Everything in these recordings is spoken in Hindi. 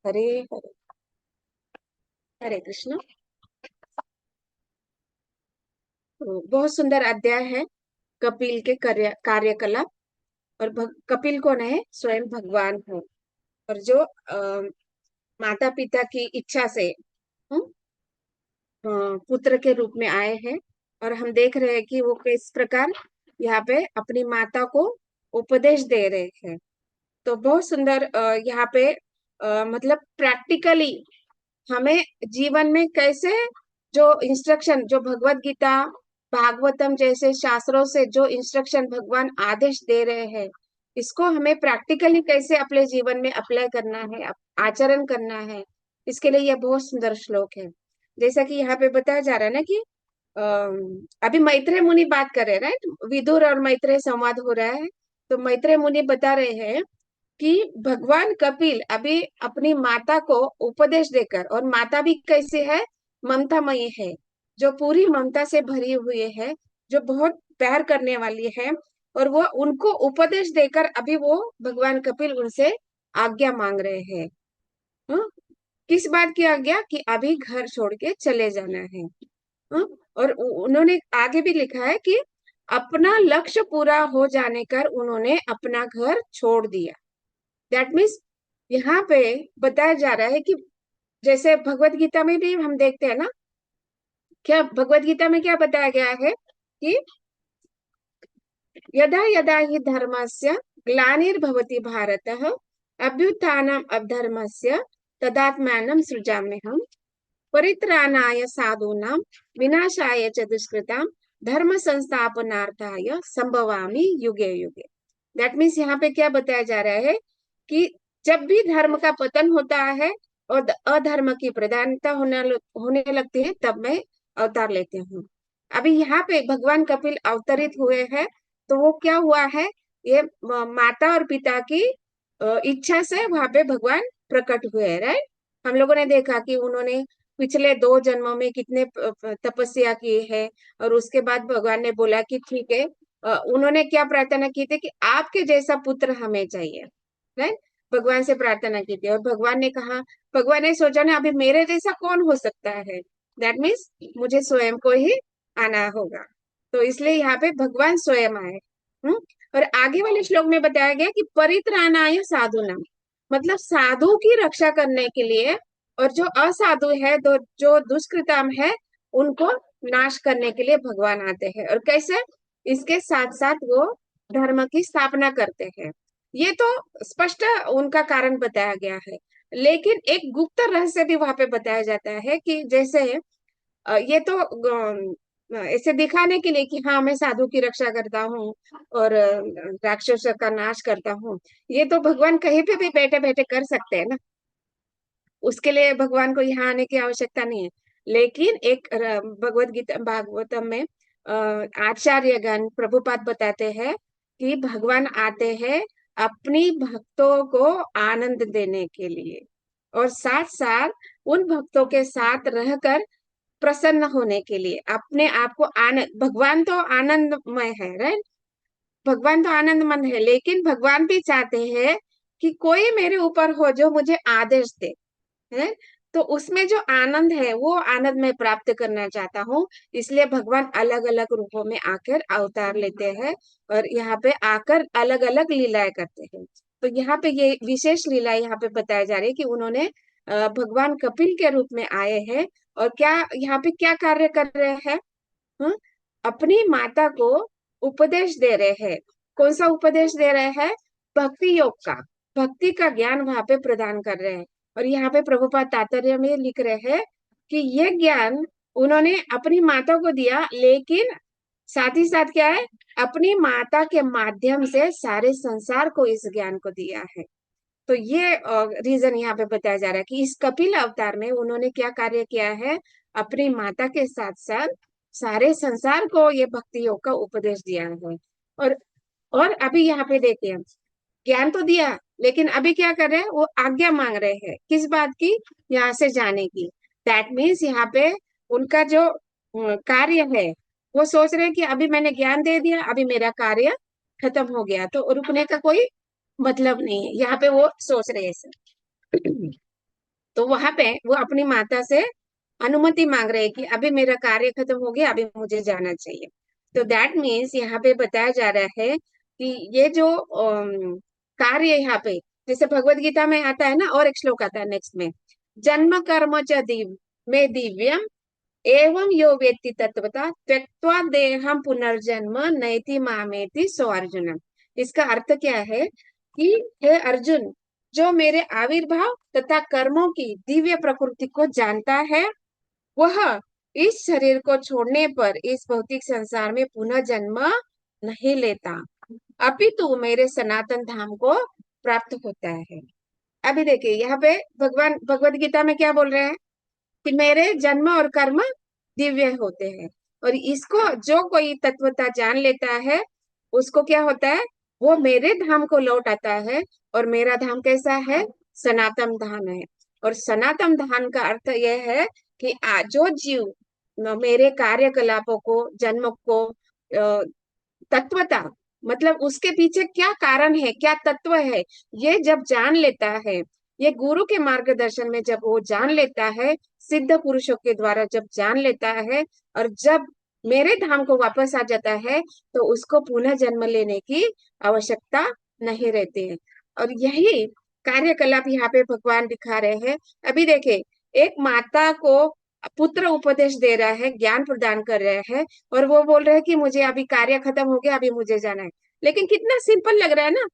हरे हरे। हरे कृष्ण। तो बहुत सुंदर अध्याय है कपिल के कार्यकलाप। और कपिल कौन है? स्वयं भगवान है। और जो माता पिता की इच्छा से हम्म, पुत्र के रूप में आए हैं। और हम देख रहे हैं कि वो किस प्रकार यहाँ पे अपनी माता को उपदेश दे रहे हैं। तो बहुत सुंदर यहाँ पे मतलब प्रैक्टिकली हमें जीवन में कैसे जो इंस्ट्रक्शन, जो भगवत गीता, भागवतम जैसे शास्त्रों से जो इंस्ट्रक्शन भगवान आदेश दे रहे हैं, इसको हमें प्रैक्टिकली कैसे अपने जीवन में अप्लाई करना है, आचरण करना है। इसके लिए यह बहुत सुंदर श्लोक है। जैसा कि यहाँ पे बताया जा रहा है ना कि अभी मैत्रेय मुनि बात कर रहे हैं, राइट? विदुर और मैत्रेय संवाद हो रहा है। तो मैत्रेय मुनि बता रहे हैं कि भगवान कपिल अभी अपनी माता को उपदेश देकर, और माता भी कैसे है? ममतामयी है, जो पूरी ममता से भरी हुई है, जो बहुत प्यार करने वाली है। और वो उनको उपदेश देकर अभी वो भगवान कपिल उनसे आज्ञा मांग रहे हैं। हाँ? किस बात की आज्ञा? कि अभी घर छोड़ के चले जाना है। हाँ? और उन्होंने आगे भी लिखा है कि अपना लक्ष्य पूरा हो जाने कर उन्होंने अपना घर छोड़ दिया। दैट मीन्स यहाँ पे बताया जा रहा है कि जैसे भगवत गीता में भी हम देखते हैं ना, क्या भगवत गीता में क्या बताया गया है कि यदा यदा हि धर्मस्य ग्लानिर्भवति भारतः अभ्युत्थानम् अधर्मस्य तदात्मानं सृजाम्यहम् परित्राणाय साधूनां विनाशाय च दुष्कृतां धर्म संस्थापनार्थाय संभवामि युगे युगे। दैट मीन्स यहाँ पे क्या बताया जा रहा है कि जब भी धर्म का पतन होता है और अधर्म की प्रधानता होने लगती है, तब मैं अवतार लेती हूँ। अभी यहाँ पे भगवान कपिल अवतरित हुए हैं। तो वो क्या हुआ है? ये माता और पिता की इच्छा से वहां पे भगवान प्रकट हुए, राइट? हम लोगों ने देखा कि उन्होंने पिछले 2 जन्मों में कितने तपस्या की है। और उसके बाद भगवान ने बोला कि ठीक है, उन्होंने क्या प्रार्थना की थी कि आपके जैसा पुत्र हमें चाहिए, राइट? भगवान से प्रार्थना की थी। और भगवान ने कहा, भगवान ने सोचा ना अभी मेरे जैसा कौन हो सकता है? दैट मीन्स मुझे स्वयं को ही आना होगा। तो इसलिए यहाँ पे भगवान स्वयं आए। हम्म। और आगे वाले श्लोक में बताया गया कि परित्राणाय साधुनाम, मतलब साधु की रक्षा करने के लिए। और जो असाधु है, जो दुष्कृताम है, उनको नाश करने के लिए भगवान आते हैं। और कैसे? इसके साथ साथ वो धर्म की स्थापना करते हैं। ये तो स्पष्ट उनका कारण बताया गया है। लेकिन एक गुप्त रहस्य भी वहां पे बताया जाता है कि जैसे ये तो ऐसे दिखाने के लिए कि हाँ मैं साधु की रक्षा करता हूँ और राक्षसों का नाश करता हूँ। ये तो भगवान कहीं पे भी बैठे बैठे कर सकते हैं ना। उसके लिए भगवान को यहाँ आने की आवश्यकता नहीं है। लेकिन एक भगवत गीता भागवतम में आचार्यगण प्रभुपाद बताते हैं कि भगवान आते हैं अपनी भक्तों को आनंद देने के लिए, और साथ साथ उन भक्तों के साथ रहकर प्रसन्न होने के लिए। अपने आप को आनंद, भगवान तो आनंदमय है, राइट? भगवान तो आनंदमंद है, लेकिन भगवान भी चाहते हैं कि कोई मेरे ऊपर हो जो मुझे आदेश दे, है। तो उसमें जो आनंद है वो आनंद मैं प्राप्त करना चाहता हूँ। इसलिए भगवान अलग अलग रूपों में आकर अवतार लेते हैं और यहाँ पे आकर अलग अलग लीलाएं करते हैं। तो यहाँ पे ये विशेष लीला यहाँ पे बताया जा रही है कि उन्होंने भगवान कपिल के रूप में आए हैं। और क्या यहाँ पे क्या कार्य कर रहे हैं? हाँ? अपनी माता को उपदेश दे रहे हैं। कौन सा उपदेश दे रहे हैं? भक्ति योग का, भक्ति का ज्ञान वहां पे प्रदान कर रहे हैं। और यहाँ पे प्रभुपाद तात्पर्य में लिख रहे हैं कि ये ज्ञान उन्होंने अपनी माता को दिया, लेकिन साथ ही साथ क्या है? अपनी माता के माध्यम से सारे संसार को इस ज्ञान को दिया है। तो ये रीजन यहाँ पे बताया जा रहा है कि इस कपिल अवतार में उन्होंने क्या कार्य किया है? अपनी माता के साथ साथ सारे संसार को ये भक्ति योग का उपदेश दिया है। और और अभी यहाँ पे देखिए, ज्ञान तो दिया, लेकिन अभी क्या कर रहे हैं? वो आज्ञा मांग रहे हैं किस बात की? यहाँ से जाने की। दैट मीन्स यहाँ पे उनका जो कार्य है, वो सोच रहे हैं कि अभी मैंने ज्ञान दे दिया, अभी मेरा कार्य खत्म हो गया, तो रुकने का कोई मतलब नहीं है। यहाँ पे वो सोच रहे हैं ऐसे। तो वहां पे वो अपनी माता से अनुमति मांग रहे हैं कि अभी मेरा कार्य खत्म हो गया, अभी मुझे जाना चाहिए। तो दैट मीन्स यहाँ पे बताया जा रहा है कि ये जो कार्य यहाँ पे, जैसे भगवत गीता में आता है ना, और एक श्लोक आता है नेक्स्ट में, जन्म कर्म च में दिव्यम एवं यो वेत्ति तत्वता त्यक्त्वा देहम पुनर्जन्म नैति मामेति सो अर्जुन। इसका अर्थ क्या है कि हे अर्जुन, जो मेरे आविर्भाव तथा कर्मों की दिव्य प्रकृति को जानता है, वह इस शरीर को छोड़ने पर इस भौतिक संसार में पुनः जन्म नहीं लेता, अपितु मेरे सनातन धाम को प्राप्त होता है। अभी देखिए यहाँ पे भगवान भगवत गीता में क्या बोल रहे हैं कि मेरे जन्म और कर्म दिव्य होते हैं, और इसको जो कोई तत्वता जान लेता है, उसको क्या होता है, वो मेरे धाम को लौट आता है। और मेरा धाम कैसा है, सनातन धाम है। और सनातन धाम का अर्थ यह है कि जो जीव मेरे कार्यकलापों को, जन्म को, तत्वता मतलब उसके पीछे क्या कारण है, क्या तत्व है, ये जब जान लेता है, ये गुरु के मार्गदर्शन में जब वो जान लेता है, सिद्ध पुरुषों के द्वारा जब जान लेता है, और जब मेरे धाम को वापस आ जाता है, तो उसको पुनः जन्म लेने की आवश्यकता नहीं रहती है। और यही कार्यकलाप यहाँ पे भगवान दिखा रहे हैं। अभी देखे, एक माता को पुत्र उपदेश दे रहा है, ज्ञान प्रदान कर रहे हैं, और वो बोल रहे हैं कि मुझे अभी कार्य खत्म हो गया, अभी मुझे जाना है। लेकिन कितना सिंपल लग रहा है ना,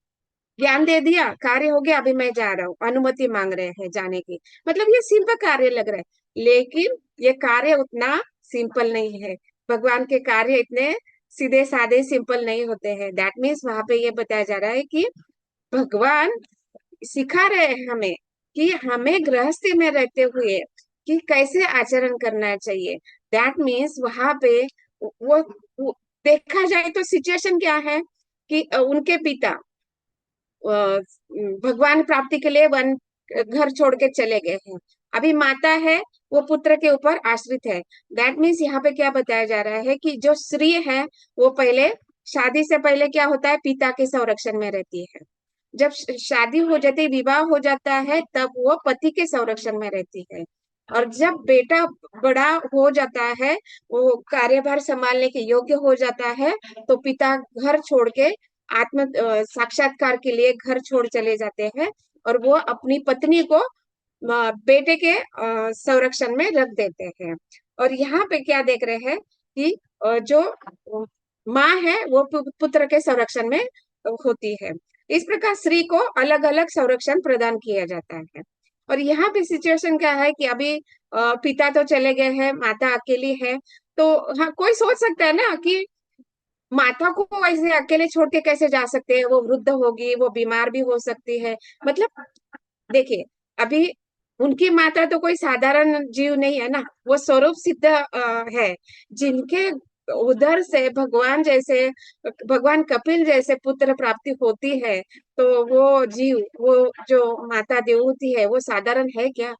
ज्ञान दे दिया, कार्य हो गया, अभी मैं जा रहा हूँ, अनुमति मांग रहे हैं जाने की। मतलब ये सिंपल कार्य लग रहा है, लेकिन ये कार्य उतना सिंपल नहीं है। भगवान के कार्य इतने सीधे साधे सिंपल नहीं होते हैं। दैट मीन्स वहां पे ये बताया जा रहा है कि भगवान सिखा रहे हैं हमें कि हमें गृहस्थी में रहते हुए कि कैसे आचरण करना चाहिए। दैट मीन्स वहां पे वो देखा जाए तो सिचुएशन क्या है कि उनके पिता भगवान प्राप्ति के लिए वन घर छोड़ के चले गए हैं। अभी माता है, वो पुत्र के ऊपर आश्रित है। दैट मीन्स यहाँ पे क्या बताया जा रहा है कि जो स्त्री है, वो पहले शादी से पहले क्या होता है, पिता के संरक्षण में रहती है। जब शादी हो जाती, विवाह हो जाता है, तब वो पति के संरक्षण में रहती है। और जब बेटा बड़ा हो जाता है, वो कार्यभार संभालने के योग्य हो जाता है, तो पिता घर छोड़ के आत्म साक्षात्कार के लिए घर छोड़ चले जाते हैं, और वो अपनी पत्नी को बेटे के संरक्षण में रख देते हैं। और यहाँ पे क्या देख रहे हैं कि जो माँ है, वो पुत्र के संरक्षण में होती है। इस प्रकार स्त्री को अलग अलग संरक्षण प्रदान किया जाता है। और यहाँ पे सिचुएशन क्या है कि अभी पिता तो चले गए हैं, माता अकेली है। तो हाँ, कोई सोच सकता है ना कि माता को ऐसे अकेले छोड़ के कैसे जा सकते हैं, वो वृद्ध होगी, वो बीमार भी हो सकती है। मतलब देखिए, अभी उनकी माता तो कोई साधारण जीव नहीं है ना, वो स्वरूप सिद्ध है, जिनके उधर से भगवान कपिल जैसे पुत्र प्राप्ति होती है। तो वो जीव, वो जो माता देवहूति है, वो साधारण है क्या?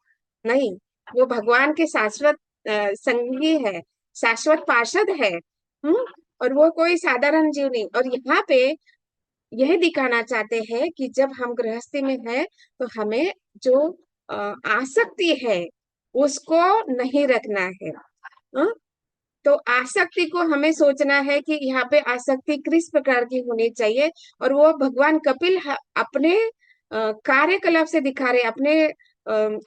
नहीं, वो भगवान के शाश्वत संगी है, शाश्वत पार्षद है। हम्म। और वो कोई साधारण जीव नहीं। और यहाँ पे यह दिखाना चाहते हैं कि जब हम गृहस्थी में है, तो हमें जो आसक्ति है, उसको नहीं रखना है। हाँ? तो आसक्ति को हमें सोचना है कि यहाँ पे आसक्ति किस प्रकार की होनी चाहिए। और वो भगवान कपिल अपने कार्यकलाप से दिखा रहे, अपने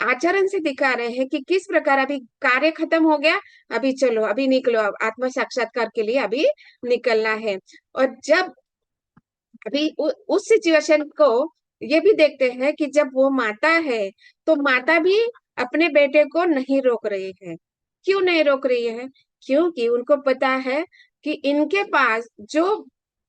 आचरण से दिखा रहे हैं कि किस प्रकार अभी कार्य खत्म हो गया, अभी चलो, अभी निकलो, अब आत्म साक्षात्कार के लिए अभी निकलना है। और जब अभी उस सिचुएशन को ये भी देखते हैं कि जब वो माता है, तो माता भी अपने बेटे को नहीं रोक रही है। क्यों नहीं रोक रही है? क्योंकि उनको पता है कि इनके पास जो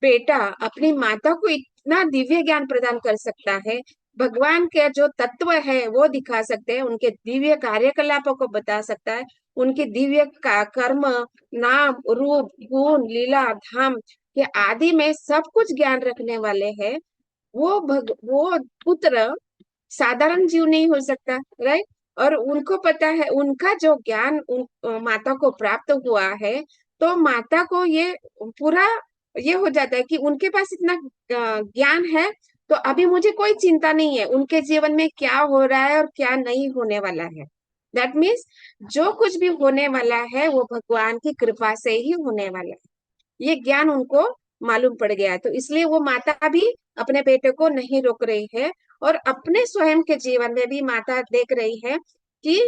बेटा अपनी माता को इतना दिव्य ज्ञान प्रदान कर सकता है, भगवान के जो तत्व है वो दिखा सकते हैं, उनके दिव्य कार्यकलापों को बता सकता है, उनके दिव्य कर्म, नाम, रूप, गुण, लीला, धाम के आदि में सब कुछ ज्ञान रखने वाले हैं। वो पुत्र साधारण जीव नहीं हो सकता, राइट? और उनको पता है, उनका जो ज्ञान माता को प्राप्त हुआ है, तो माता को ये पूरा ये हो जाता है कि उनके पास इतना ज्ञान है, तो अभी मुझे कोई चिंता नहीं है उनके जीवन में क्या हो रहा है और क्या नहीं होने वाला है। दैट मीन्स जो कुछ भी होने वाला है वो भगवान की कृपा से ही होने वाला है, ये ज्ञान उनको मालूम पड़ गया है। तो इसलिए वो माता भी अपने बेटे को नहीं रोक रही है, और अपने स्वयं के जीवन में भी माता देख रही है कि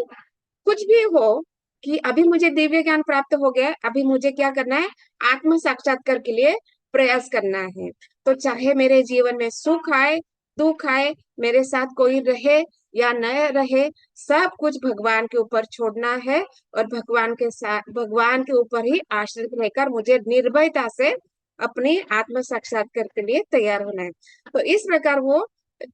कुछ भी हो, कि अभी मुझे दिव्य ज्ञान प्राप्त हो गया, अभी मुझे क्या करना है, आत्म साक्षात्कार के लिए प्रयास करना है। तो चाहे मेरे जीवन में सुख आए, दुख आए, मेरे साथ कोई रहे या न रहे, सब कुछ भगवान के ऊपर छोड़ना है, और भगवान के साथ, भगवान के ऊपर ही आश्रित रहकर मुझे निर्भयता से अपनी आत्म साक्षात्कार के लिए तैयार होना है। तो इस प्रकार वो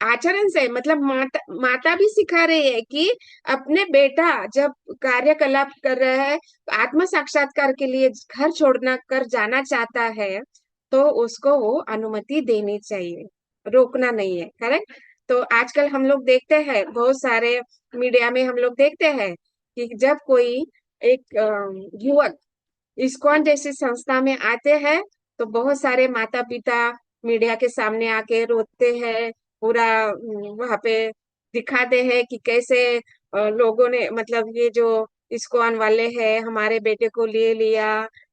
आचरण से, मतलब माता माता भी सिखा रही है कि अपने बेटा जब कार्यकलाप कर रहा है, आत्म साक्षात्कार के लिए घर छोड़ना कर जाना चाहता है, तो उसको वो अनुमति देनी चाहिए, रोकना नहीं है। करेक्ट। तो आजकल हम लोग देखते हैं, बहुत सारे मीडिया में हम लोग देखते हैं कि जब कोई एक युवक इस्कॉन जैसी संस्था में आते हैं, तो बहुत सारे माता पिता मीडिया के सामने आके रोते हैं, पूरा वहां पे दिखाते हैं कि कैसे लोगों ने, मतलब ये जो इस्कॉन वाले हैं हमारे बेटे को ले लिया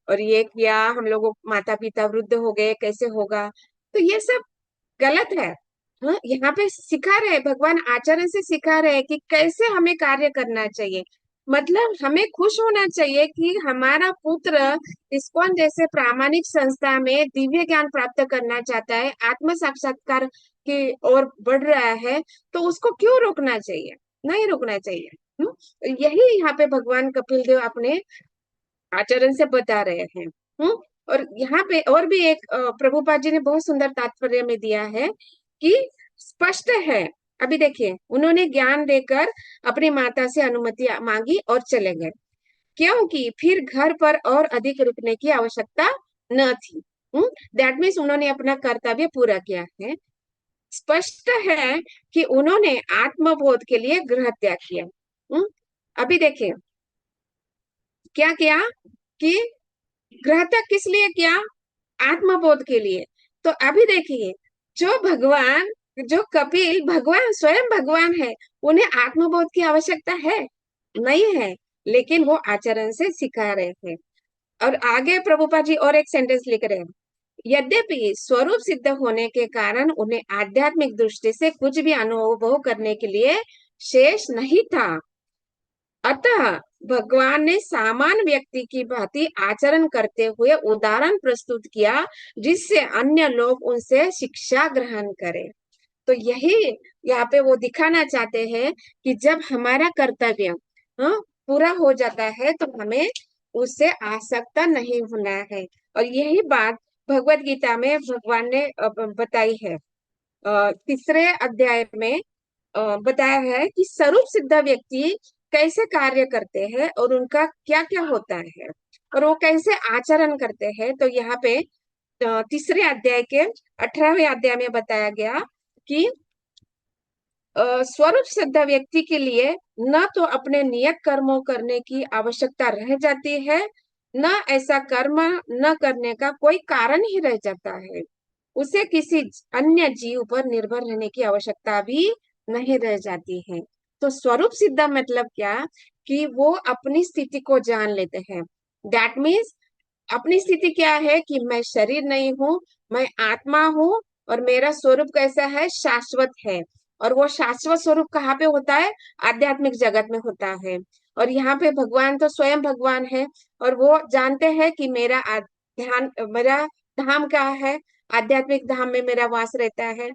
और ये किया, हम लोगों माता पिता वृद्ध हो गए, कैसे होगा। तो ये सब गलत है। हाँ, यहाँ पे सिखा रहे भगवान, आचरण से सिखा रहे हैं कि कैसे हमें कार्य करना चाहिए। मतलब हमें खुश होना चाहिए कि हमारा पुत्र इस्कॉन जैसे प्रामाणिक संस्था में दिव्य ज्ञान प्राप्त करना चाहता है, आत्म साक्षात्कार की ओर बढ़ रहा है, तो उसको क्यों रोकना चाहिए, नहीं रोकना चाहिए। यही यहाँ पे भगवान कपिल देव अपने आचरण से बता रहे हैं। हम्म। और यहाँ पे और भी एक प्रभुपाद जी ने बहुत सुंदर तात्पर्य में दिया है कि स्पष्ट है। अभी देखिए, उन्होंने ज्ञान देकर अपनी माता से अनुमति मांगी और चले गए, क्योंकि फिर घर पर और अधिक रुकने की आवश्यकता न थी। दैट मीन्स उन्होंने अपना कर्तव्य पूरा किया है। स्पष्ट है कि उन्होंने आत्मबोध के लिए गृह त्याग किया। अभी देखिए क्या किया, कि गृह त्याग किस लिए किया, आत्मबोध के लिए। तो अभी देखिए, जो भगवान, जो कपिल भगवान स्वयं भगवान है, उन्हें आत्मबोध की आवश्यकता है नहीं है, लेकिन वो आचरण से सिखा रहे थे। और आगे प्रभुपा जी और एक सेंटेंस लिख रहे हैं, यद्यपि स्वरूप सिद्ध होने के कारण उन्हें आध्यात्मिक दृष्टि से कुछ भी अनुभव करने के लिए शेष नहीं था, अतः भगवान ने सामान्य व्यक्ति की भांति आचरण करते हुए उदाहरण प्रस्तुत किया, जिससे अन्य लोग उनसे शिक्षा ग्रहण करें। तो यही यहाँ पे वो दिखाना चाहते हैं कि जब हमारा कर्तव्य हाँ, पूरा हो जाता है, तो हमें उससे आसक्त नहीं होना है। और यही बात भगवत गीता में भगवान ने बताई है। तीसरे अध्याय में बताया है कि स्वरूप सिद्ध व्यक्ति कैसे कार्य करते हैं और उनका क्या क्या होता है, और वो कैसे आचरण करते हैं। तो यहाँ पे तीसरे अध्याय के 18वें अध्याय में बताया गया कि स्वरूप सिद्ध व्यक्ति के लिए न तो अपने नियत कर्मों करने की आवश्यकता रह जाती है, न ऐसा कर्म न करने का कोई कारण ही रह जाता है। उसे किसी अन्य जीव पर निर्भर रहने की आवश्यकता भी नहीं रह जाती है। तो स्वरूप सिद्ध मतलब क्या, कि वो अपनी स्थिति को जान लेते हैं। दैट मीन्स अपनी स्थिति क्या है, कि मैं शरीर नहीं हूँ, मैं आत्मा हूँ, और मेरा स्वरूप कैसा है, शाश्वत है। और वो शाश्वत स्वरूप कहाँ पे होता है, आध्यात्मिक जगत में होता है। और यहाँ पे भगवान तो स्वयं भगवान है, और वो जानते हैं कि ध्यान, मेरा धाम क्या है, आध्यात्मिक धाम में मेरा वास रहता है।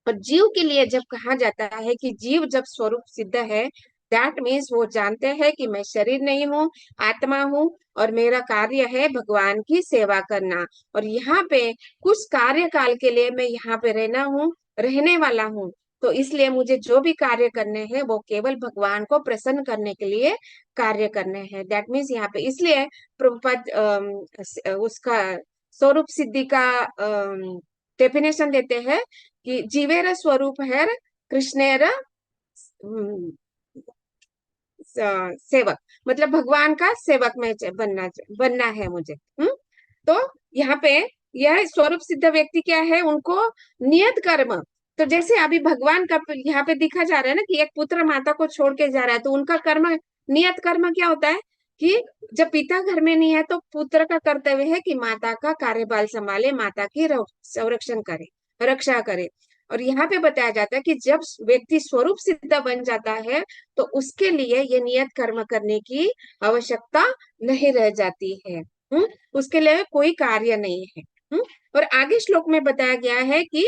और जीव के लिए जब कहा जाता है कि जीव जब स्वरूप सिद्ध है, दैट मीन्स वो जानते हैं कि मैं शरीर नहीं हूँ, आत्मा हूँ, और मेरा कार्य है भगवान की सेवा करना। और यहाँ पे कुछ कार्यकाल के लिए मैं यहाँ पे रहना हूँ, रहने वाला हूँ। तो इसलिए मुझे जो भी कार्य करने हैं वो केवल भगवान को प्रसन्न करने के लिए कार्य करने हैं। दैट मीन्स यहाँ पे इसलिए प्रभुपाद उसका स्वरूप सिद्धि का डेफिनेशन देते हैं कि जीवेर स्वरूप है कृष्णेर सेवक, मतलब भगवान का सेवक में बनना बनना है मुझे। तो यहाँ पे यह स्वरूप सिद्ध व्यक्ति क्या है, उनको नियत कर्म, तो जैसे अभी भगवान का यहाँ पे दिखा जा रहा है ना कि एक पुत्र माता को छोड़ के जा रहा है, तो उनका कर्म, नियत कर्म क्या होता है कि जब पिता घर में नहीं है तो पुत्र का कर्तव्य है कि माता का कार्यभार संभाले, माता की संरक्षण करे, रक्षा करे। और यहाँ पे बताया जाता है कि जब व्यक्ति स्वरूप सिद्ध बन जाता है तो उसके लिए ये नियत कर्म करने की आवश्यकता नहीं रह जाती है। उसके लिए कोई कार्य नहीं है। और आगे श्लोक में बताया गया है कि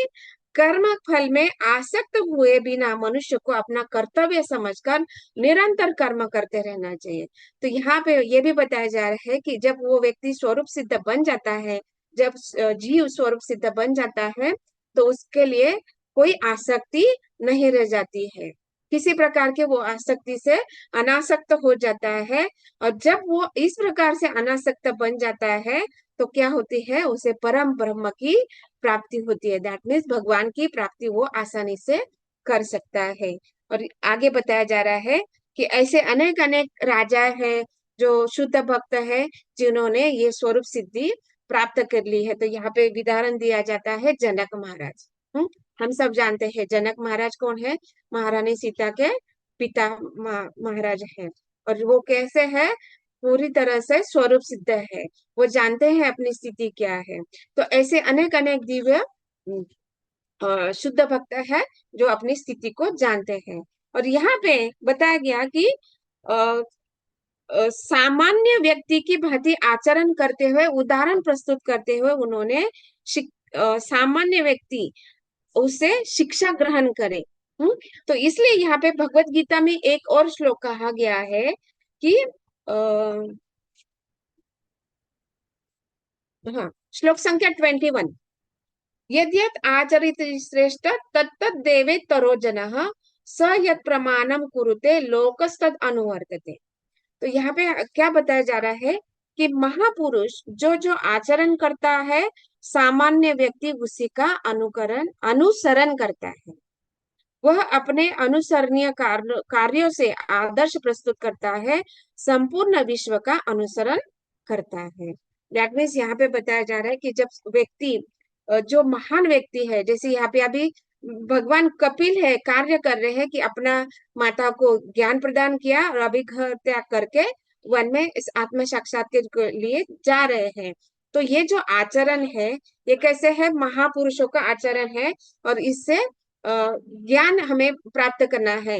कर्म फल में आसक्त हुए बिना मनुष्य को अपना कर्तव्य समझकर निरंतर कर्म करते रहना चाहिए। तो यहाँ पे ये भी बताया जा रहा है कि जब वो व्यक्ति स्वरूप सिद्ध बन जाता है, जब जीव स्वरूप सिद्ध बन जाता है, तो उसके लिए कोई आसक्ति नहीं रह जाती है, किसी प्रकार के वो आसक्ति से अनासक्त हो जाता है। और जब वो इस प्रकार से अनासक्त बन जाता है तो क्या होती है, उसे परम ब्रह्म की प्राप्ति होती है। दैट मीन्स भगवान की प्राप्ति वो आसानी से कर सकता है। और आगे बताया जा रहा है कि ऐसे अनेक अनेक राजा है जो शुद्ध भक्त है, जिन्होंने ये स्वरूप सिद्धि प्राप्त कर ली है। तो यहाँ पे उदाहरण दिया जाता है जनक महाराज। हम सब जानते हैं जनक महाराज कौन है, महारानी सीता के पिता महाराज है। और वो कैसे है, पूरी तरह से स्वरूप सिद्ध है, वो जानते हैं अपनी स्थिति क्या है। तो ऐसे अनेक अनेक दिव्य शुद्ध भक्त है जो अपनी स्थिति को जानते हैं। और यहाँ पे बताया गया कि अ, सामान्य व्यक्ति की भांति आचरण करते हुए, उदाहरण प्रस्तुत करते हुए उन्होंने सामान्य व्यक्ति उसे शिक्षा ग्रहण करे। तो इसलिए यहाँ पे भगवत गीता में एक और श्लोक कहा गया है कि हाँ, श्लोक संख्या 21, यद्यत् आचरित श्रेष्ठ तत्तद् देवे तरो जनः स यत् प्रमाणम कुरुते लोकस्तद् अनुवर्तते। तो यहाँ पे क्या बताया जा रहा है कि महापुरुष जो जो आचरण करता है, सामान्य व्यक्ति उसी का अनुसरण करता है। वह अपने अनुसरणीय कार्यों से आदर्श प्रस्तुत करता है, संपूर्ण विश्व का अनुसरण करता है। दैट मीन्स यहाँ पे बताया जा रहा है कि जब व्यक्ति, जो महान व्यक्ति है, जैसे यहाँ पे अभी भगवान कपिल है, कार्य कर रहे हैं कि अपना माता को ज्ञान प्रदान किया और अभी घर त्याग करके वन में इस आत्म साक्षात्कार के लिए जा रहे हैं। तो ये जो आचरण है, ये कैसे है, महापुरुषों का आचरण है। और इससे ज्ञान हमें प्राप्त करना है,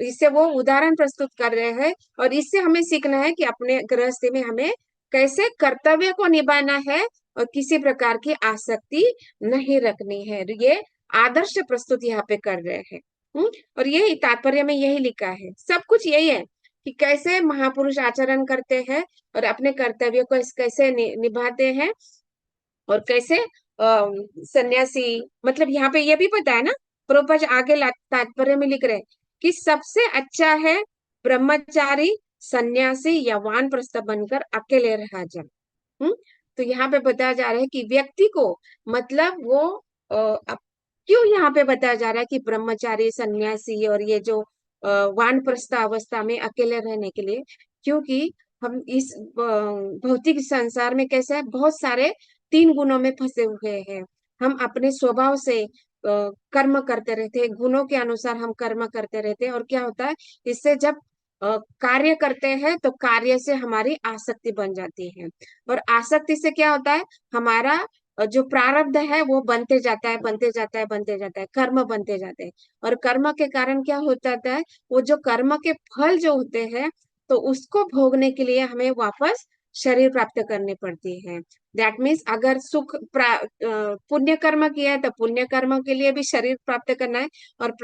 इससे वो उदाहरण प्रस्तुत कर रहे हैं। और इससे हमें सीखना है कि अपने गृहस्थी में हमें कैसे कर्तव्य को निभाना है और किसी प्रकार की आसक्ति नहीं रखनी है। ये आदर्श प्रस्तुत यहाँ पे कर रहे हैं। और यही तात्पर्य में यही लिखा है, सब कुछ यही है कि कैसे महापुरुष आचरण करते हैं और अपने कर्तव्य को कैसे निभाते हैं। और कैसे सन्यासी, मतलब यहाँ पे ये भी पता है ना, प्रोपज आगे तात्पर्य में लिख रहे हैं कि सबसे अच्छा है ब्रह्मचारी, सन्यासी या वानप्रस्थ बनकर अकेले रहा जाए। तो यहाँ पे बताया जा रहा है कि व्यक्ति को, मतलब वो क्यों यहाँ पे बताया जा रहा है कि ब्रह्मचारी, सन्यासी और ये जो वानप्रस्थ अवस्था में अकेले रहने के लिए, क्योंकि हम इस भौतिक संसार में कैसे है, बहुत सारे तीन गुणों में फंसे हुए हैं। हम अपने स्वभाव से कर्म करते रहते हैं, गुणों के अनुसार हम कर्म करते रहते हैं। और क्या होता है, इससे जब कार्य करते हैं तो कार्य से हमारी आसक्ति बन जाती है। और आसक्ति से क्या होता है, हमारा जो प्रारब्ध है वो बनते जाता है, बनते जाता है, बनते जाता है, कर्म बनते जाते हैं। और कर्म के कारण क्या हो जाता है, वो जो कर्म के फल जो होते हैं, तो उसको भोगने के लिए हमें वापस शरीर प्राप्त करनी पड़ती है। दैट मीन्स अगर पुण्य कर्म किया है तो पुण्य कर्म के लिए भी शरीर प्राप्त करना है, और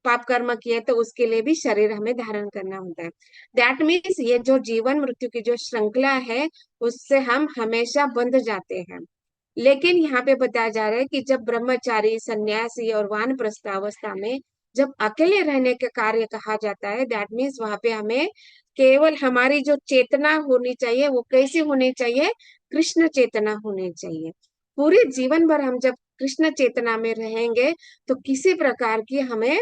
पाप कर्म किया है तो उसके लिए भी शरीर हमें धारण करना होता है। दैट मीन्स ये जो जीवन मृत्यु की जो श्रृंखला है, उससे हम हमेशा बंध जाते हैं। लेकिन यहाँ पे बताया जा रहा है कि जब ब्रह्मचारी, सन्यासी और वानप्रस्थ अवस्था में जब अकेले रहने के कार्य कहा जाता है, दैट मीन्स वहां पे हमें केवल हमारी जो चेतना होनी चाहिए वो कैसी होनी चाहिए, कृष्ण चेतना होनी चाहिए। पूरे जीवन भर हम जब कृष्ण चेतना में रहेंगे तो किसी प्रकार की हमें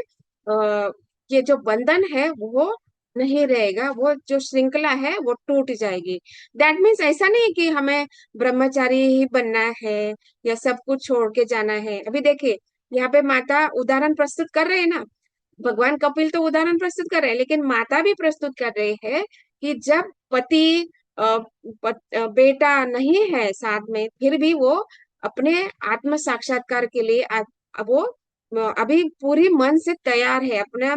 ये जो बंधन है वो नहीं रहेगा, वो जो श्रृंखला है वो टूट जाएगी। दैट मीन्स ऐसा नहीं कि हमें ब्रह्मचारी ही बनना है या सब कुछ छोड़ के जाना है। अभी देखिए, यहाँ पे माता उदाहरण प्रस्तुत कर रहे हैं ना, भगवान कपिल तो उदाहरण प्रस्तुत कर रहे हैं, लेकिन माता भी प्रस्तुत कर रही है कि जब पति बेटा नहीं है साथ में, फिर भी वो अपने आत्म साक्षात्कार के लिए वो अभी पूरी मन से तैयार है। अपने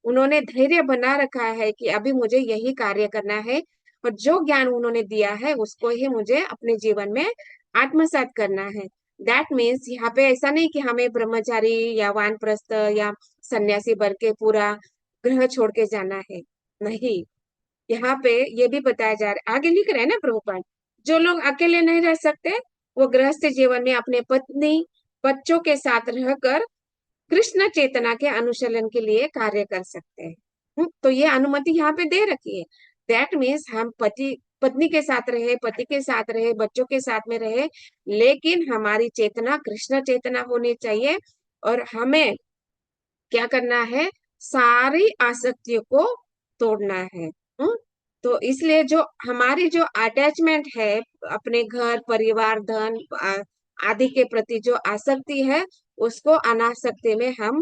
उन्होंने धैर्य बना रखा है कि अभी मुझे यही कार्य करना है, और जो ज्ञान उन्होंने दिया है उसको ही मुझे अपने जीवन में आत्मसात करना है। दैट मीन्स यहाँ पे ऐसा नहीं कि हमें ब्रह्मचारी या वानप्रस्थ या सन्यासी बन के पूरा ग्रह छोड़ के जाना है। नहीं, यहाँ पे ये भी बताया जा रहा है, आगे लिख रहे हैं ना प्रभुपाद, जो लोग अकेले नहीं रह सकते वो गृहस्थ जीवन में अपने पत्नी बच्चों के साथ रहकर कृष्ण चेतना के अनुशीलन के लिए कार्य कर सकते हैं। तो ये अनुमति यहाँ पे दे रखी है। दैट मीन्स हम पति पत्नी के साथ रहे, पति के साथ रहे, बच्चों के साथ में रहे, लेकिन हमारी चेतना कृष्ण चेतना होनी चाहिए। और हमें क्या करना है, सारी आसक्तियों को तोड़ना है। तो इसलिए जो हमारी जो अटैचमेंट है अपने घर परिवार धन आदि के प्रति, जो आसक्ति है, उसको अनासक्ति में हम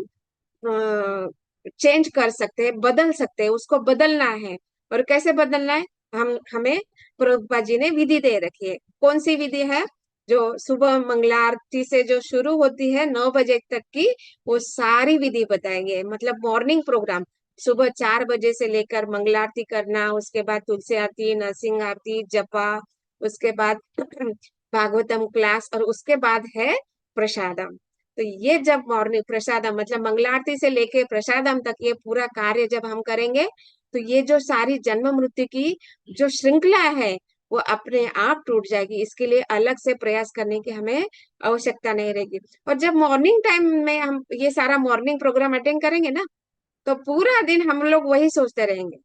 चेंज कर सकते हैं, बदल सकते हैं, उसको बदलना है। और कैसे बदलना है, हम हमें प्रभुपा जी ने विधि दे रखी है। कौन सी विधि है? जो सुबह मंगला आरती से जो शुरू होती है 9 बजे तक की, वो सारी विधि बताएंगे, मतलब मॉर्निंग प्रोग्राम। सुबह 4 बजे से लेकर मंगला आरती करना, उसके बाद तुलसी आरती, नरसिंह आरती, जपा, उसके बाद भागवतम क्लास, और उसके बाद है प्रसादम। तो ये जब मॉर्निंग प्रसादम मतलब मंगला आरती से लेके प्रसादम तक ये पूरा कार्य जब हम करेंगे, तो ये जो सारी जन्म मृत्यु की जो श्रृंखला है वो अपने आप टूट जाएगी। इसके लिए अलग से प्रयास करने की हमें आवश्यकता नहीं रहेगी। और जब मॉर्निंग टाइम में हम ये सारा मॉर्निंग प्रोग्राम अटेंड करेंगे ना, तो पूरा दिन हम लोग वही सोचते रहेंगे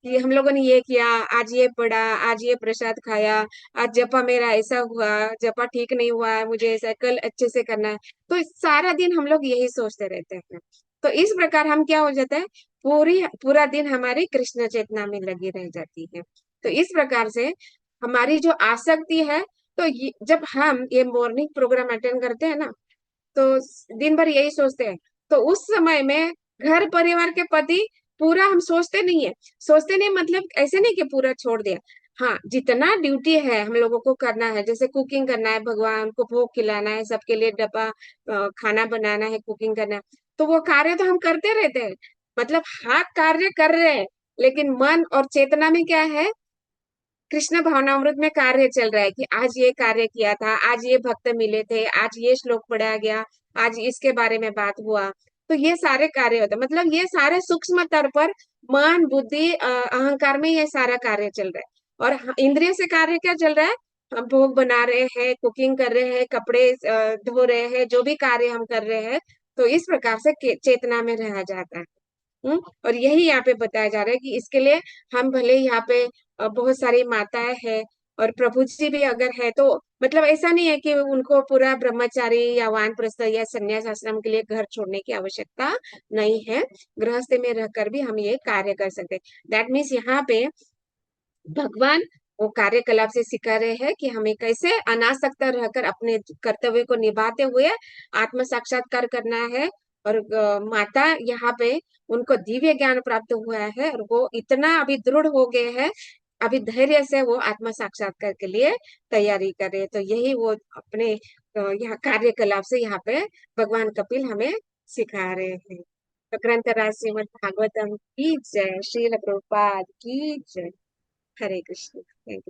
कि हम लोगों ने ये किया, आज ये पढ़ा, आज ये प्रसाद खाया, आज जपा मेरा ऐसा हुआ, जपा ठीक नहीं हुआ, मुझे ऐसा कल अच्छे से करना है। तो सारा दिन हम लोग यही सोचते रहते हैं। तो इस प्रकार हम क्या हो जाता है, पूरा दिन हमारी कृष्ण चेतना में लगी रह जाती है। तो इस प्रकार से हमारी जो आसक्ति है, तो जब हम ये मॉर्निंग प्रोग्राम अटेंड करते हैं ना, तो दिन भर यही सोचते हैं। तो उस समय में घर परिवार के प्रति पूरा हम सोचते नहीं है। सोचते नहीं मतलब ऐसे नहीं कि पूरा छोड़ दिया। हाँ, जितना ड्यूटी है हम लोगों को करना है, जैसे कुकिंग करना है, भगवान को भोग खिलाना है, सबके लिए डब्बा खाना बनाना है, कुकिंग करना है, तो वो कार्य तो हम करते रहते हैं। मतलब हाथ कार्य कर रहे हैं, लेकिन मन और चेतना में क्या है, कृष्ण भावनामृत में कार्य चल रहा है कि आज ये कार्य किया था, आज ये भक्त मिले थे, आज ये श्लोक पढ़ा गया, आज इसके बारे में बात हुआ। तो ये सारे कार्य होते हैं, मतलब ये सारे सूक्ष्म स्तर पर मन बुद्धि अहंकार में ये सारा कार्य चल रहा है। और इंद्रिय से कार्य क्या चल रहा है, हम भोग बना रहे हैं, कुकिंग कर रहे हैं, कपड़े धो रहे हैं, जो भी कार्य हम कर रहे हैं, तो इस प्रकार से चेतना में रहा जाता है। और यही यहाँ पे बताया जा रहा है कि इसके लिए हम भले यहाँ पे बहुत सारी माताएं हैं, और प्रभु जी भी अगर है तो मतलब ऐसा नहीं है कि उनको पूरा ब्रह्मचारी या वानप्रस्थ या संन्यास आश्रम के लिए घर छोड़ने की आवश्यकता नहीं है। गृहस्थ में रहकर भी हम ये कार्य कर सकते हैं। दैट मीन्स यहाँ पे भगवान वो कार्यकलाप से सिखा रहे हैं कि हमें कैसे अनासक्त रहकर अपने कर्तव्य को निभाते हुए आत्म साक्षात्कार करना है। और माता यहाँ पे उनको दिव्य ज्ञान प्राप्त हुआ है, और वो इतना अभी दृढ़ हो गए हैं, अभी धैर्य से वो आत्म साक्षात्कार के लिए तैयारी कर रहे हैं। तो यही वो अपने यहाँ कार्यकलाप से यहाँ पे भगवान कपिल हमें सिखा रहे हैं। तो ग्रंथ राज श्रीमद भागवतम की जय, श्रील प्रभुपाद की जय। हरे कृष्ण। Thank you.